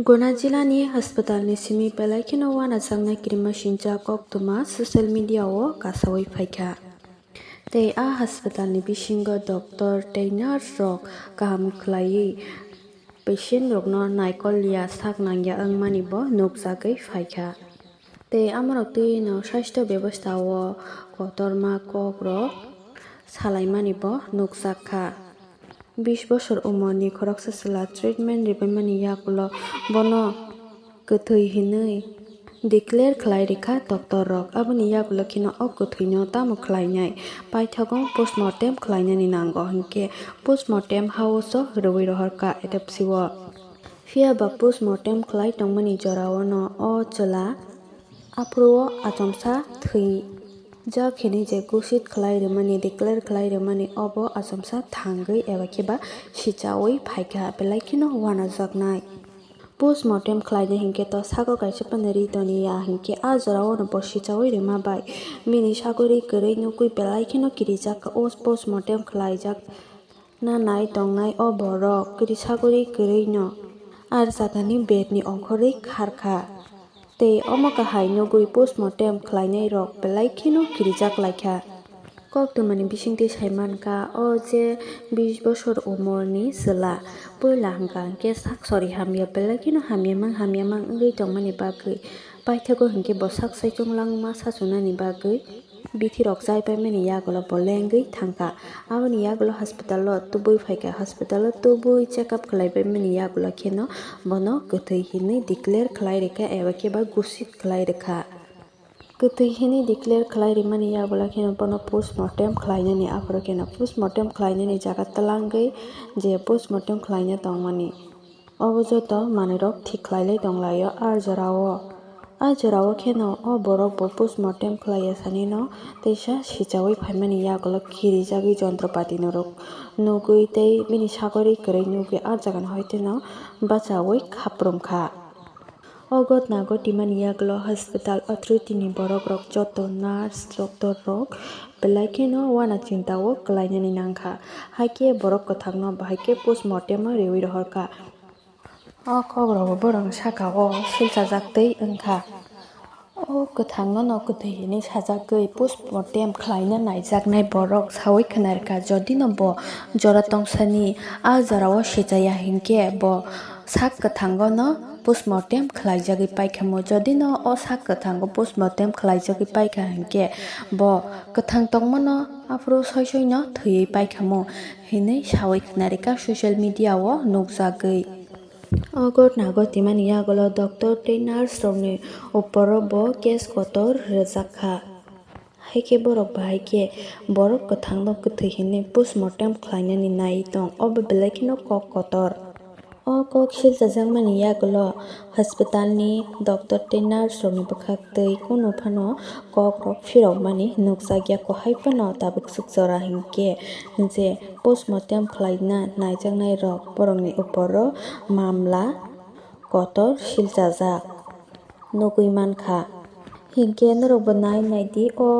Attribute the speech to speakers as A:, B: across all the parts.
A: Gona जिल्लानि हास्पातालनि सिमी बेलाइखिनो wanamasincha wanamasincha koktuma ससियेल मिडियाआव गासावै phaikha tei a हास्पातालनि बिसिंगो doctor tei nurse rok kaham khlaiui patient rokno naikolya saknangya wngmani bo nukjagui phaikha tei amorok tui no swasto bebostao kotorma kok rok salaimani bo nukjakha 20 বছর umorni khoroksa chwla treatment ribaimani yakulo bono kwthui hinui declare khlai rekha doctor rok aboni yakulo khino o kwthui no tamo khlainai paithago postmortem khlainani nango hinkhe postmortem house o rwui rohorka etapsiwo phiaba postmortem khlai tongmani jorao no o chwla afro achomsa thui ja khini je kusit khlai rwmani declare khlai rwmani obo achomsa thangui eba kheba sichaui phaikha belai khino wanajaknai postmortem khlaina hinkhe to sago kaisa panari toniya hinkhe a jorao no bo sichaui rwma bai mini sagori kwrui nukui belai khino kirijak o postmortem khlaijak nanai tongnai o borok kri sagori kwrui no ar jagani bed ni ongkhorui kharkha tei omo kahai nugui postmortem khlainai rok belai kheno kirijak laikha koktumani bisingtwi saimanka o je 20 বছর umorni chwla puila hangka hinkhe saksori hamya belai kheno hamyamang wngui tongmani bagui paithago hinkhe bo saksai chunglangma sachunani bagui bithi rok jai paimani yagulo bo lengui thangka aboni yagulo hospital o tubui phaikha hospital o tubui check up khlaibaimani yagulo kheno bono kwthui hinui declare khlai rekha eba kheba gusit khlai rekha kwthui hinui declare khlai rwmani yagulo kheno bono postmortem khlainani afro kheno postmortem khlainani jaga talangui je postmortem khlaina tongmani obo joto manui rok thik khlailai tonglaio a jorao kheno o borok bo postmortem khlaia sani no teisa sichaui phaimani yagulo khirijagui jontropati no rok nugui tei bini sagori kwrui nugui a jaga no hoite no bachaui khaprumkha o gotna gotimani yagulo hospital authority ni borok rok joto nurse doctor rok belai kheno wanamasincha o klainani nangkha haikhe borok kwthang no bahaikhe postmortem o reui rohorka o kok rok borok saka o silchajak tei wngkha o kwthang no kwthui hinui sajakgui postmortem khlaina naijaknai borok saui khwnarkha jodi no bo jora tongsani a jorao sichaya hinkhe bo sak kwthango no postmortem khlaijagui paikhamo jodi no o sak kwthango postmortem khlaijagui paikha hinkhe bo kwthang tongma no afro soisoi no thuyui paikhamo hinui saui khwnarkha social media o nukjagui o gotna gotimani yagulo doctor tei nurse rokni uporo bo case kotor rwjakha haikhe borok bahaikhe borok kwthang no kwthui hinui postmortem khlainani nai tong obo belai kheno kok kotor o kok silchajakmani yagulo hospital ni doctor tei nurse rokni bwkhak tei kuno phano kok rok phirokmani nukjakya kohai phano tabuk chukjora hinkhe je postmortem khlaina naijaknai rok borokni uporo mamla kotor silchajak nugui mankha hinkhe norok bo nai di o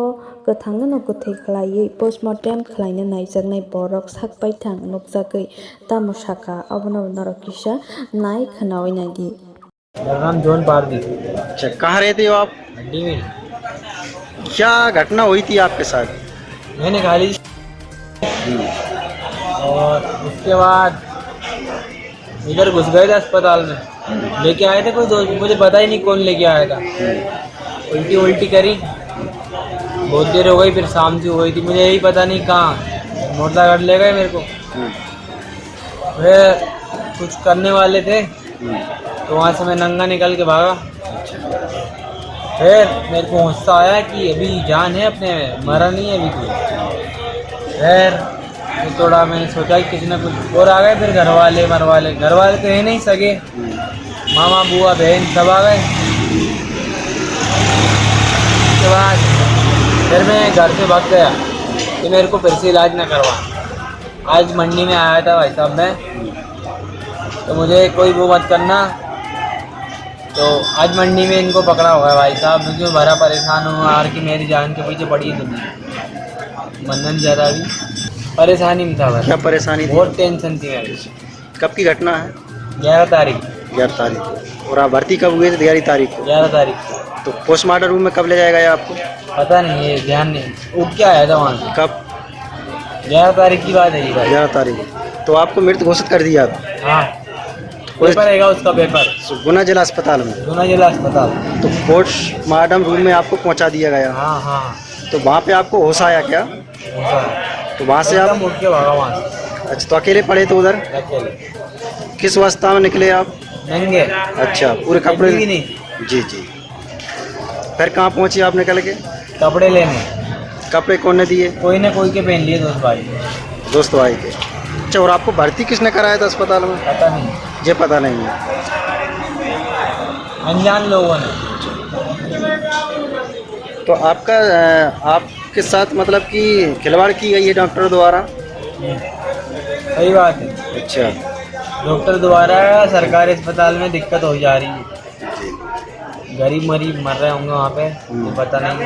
A: kwthang no kwthui khlaiui postmortem khlaina naijaknai borok sak paithang nukjagui tamo saka abono norok kisa nai khnaui naidi
B: मेरा नाम John Pardi.
C: अच्छा, कहाँ रहते हो आप?
B: हड्डी में
C: क्या घटना हुई थी आपके साथ?
B: मैंने खा ली और उसके बाद इधर घुस गए थे अस्पताल में। लेके आए थे कोई दोस्त, मुझे पता ही नहीं कौन लेके आया था। उल्टी करी, बहुत देर हो गई, फिर शाम से हो गई थी, मुझे यही पता नहीं कहाँ मोटरसाइकिल ले गए मेरे को। वे कुछ करने वाले थे तो वहाँ से मैं नंगा निकल के भागा। फिर मेरे को गुस्सा आया कि अभी जान है अपने में, मरा नहीं है अभी कोई। फिर थोड़ा मैंने सोचा कि किसी ने कुछ और आ गए, फिर घर वाले तो है नहीं सके, मामा बुआ बहन सब आ गए। उसके बाद फिर मैं घर से भाग गया कि मेरे को फिर से इलाज ना करवा। आज मंडी में आया था भाई साहब मैं, तो मुझे कोई वो मत करना। तो आज मंडी में इनको पकड़ा हुआ है भाई साहब, मुझे भरा परेशान हूँ यार कि मेरी जान के पीछे पड़ी है दुनिया। बंधन ज़्यादा भी परेशानी में था।
C: क्या परेशानी थी?
B: बहुत टेंशन थी मेरी।
C: कब की घटना है?
B: 11 तारीख।
C: 11 तारीख को। और आप भर्ती कब हुए थे? 11 तारीख को।
B: 11 तारीख को।
C: तो पोस्टमार्टम रूम में कब ले जाएगा ये आपको?
B: पता नहीं, ये ध्यान नहीं, उठ के आया था वहाँ से।
C: कब?
B: 11 तारीख की बात है ये भाई।
C: 11 तारीख। तो आपको मृत घोषित कर दिया था?
B: हाँ, पेपर रहेगा उसका, पेपर
C: गुना जिला अस्पताल में।
B: गुना जिला अस्पताल।
C: तो पोस्टमार्टम रूम में आपको पहुंचा दिया गया।
B: हाँ हाँ।
C: तो वहाँ पे आपको होश आया क्या? तो वहाँ से आप
B: उठ के भागा वहाँ से।
C: अच्छा, तो अकेले पड़े थे उधर?
B: अकेले।
C: किस अवस्था में निकले आप?
B: नंगे।
C: अच्छा, पूरे कपड़े?
B: भी नहीं।
C: जी जी। फिर कहाँ पहुँचे आप निकल के?
B: कपड़े लेने।
C: कपड़े कौन ने दिए?
B: कोई ने कोई के पहन लिए, दोस्त भाई।
C: दोस्त भाई के। अच्छा, और आपको भर्ती किसने कराया था अस्पताल में?
B: पता नहीं,
C: ये पता नहीं है।
B: अनजान लोगों ने।
C: तो आपका आपके साथ मतलब कि खिलवाड़ की गई है डॉक्टर द्वारा?
B: सही बात है।
C: अच्छा।
B: डॉक्टर द्वारा सरकारी अस्पताल में दिक्कत हो जा रही है। गरीब मरीब मर रहे होंगे वहाँ पे, तो पता नहीं।